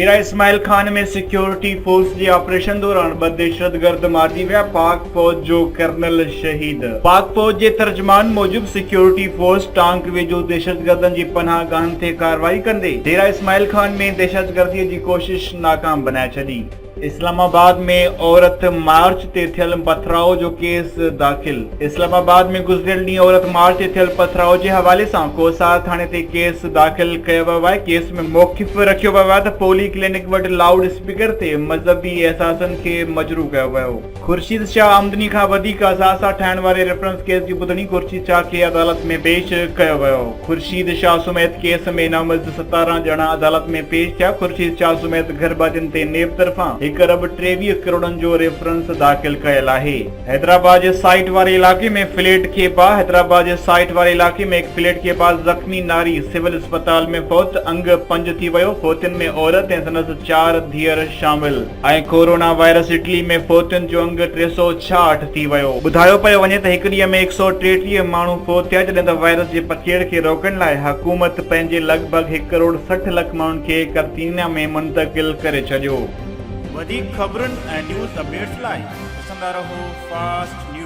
डेरा इस्माइल खान में security force जे operation दौरान ब दहशतगर्द मारी विया। पाक फौज जो कर्नल शहीद। पाक फौज जे तर्जमान मूजिब सिक्योरिटी फोर्स टांक वेझो दहशतगर्दन जी पनाह गाहनि ते कार्रवाई कंदे डेरा इस्माइल खान में दहशतगर्दी जी कोशिश नाकाम बनाए छॾी। इस्लामाबाद में औरत मार्च ते थियल पथराव जो केस दाख़िल। इस्लामाबाद में गुज़िरियल ॾींहुं औरत मार्च ते थियल पथराव जे हवाले सां कोसार थाणे ते केस दाख़िल कयो वियो आहे। केस में मौक़िफ़ रखियो वियो आहे त पोली क्लिनिक वटि लाउड स्पीकर ते मज़हबी एहसासनि खे मजरू कयो वियो। खुर्शीद शाह आमदनी खां वधीक असासा ठाहिण वारे रेफरेंस केस जी ॿुधणी खुर्शीद शाह खे अदालत में पेश कयो वियो। खुर्शीद शाह समेत केस में नामज़द 17 ॼणा अदालत में पेश थिया। खुर्शीद शाह समेत घरबाजियुनि ते नेब तरफ़ां 1 अरब 23 करोड़नि जो रेफरेंस दाख़िल कयल आहे। हैदराबाद जे साइट वारे इलाक़े में फ्लैट खे पास। हैदराबाद जे साइट वारे इलाक़े में हिकु फ्लैट के पास ज़ख़्मी नारी सिविल अस्पताल में फौत। अंग 5 थी वियो। फौतियुनि में औरत ऐं संदसि 4 धीअर शामिल। ऐं कोरोना वायरस इटली में फौतियुनि जो अंग 366 थी वियो। ॿुधायो पियो वञे त हिकु ॾींहं में 133 माण्हू फौत थिया, जॾहिं त वायरस जे पखेड़ खे रोकण लाइ हुकूमत पंहिंजे लॻभॻि 1 करोड़ 60 लख माण्हुनि खे करंटीना में मुंतक़िल करे छॾियो। वधीक ख़बरुनि ऐं न्यूज़ अपडेट्स लाइ ॾिसंदा रहो फास्ट न्यूज़।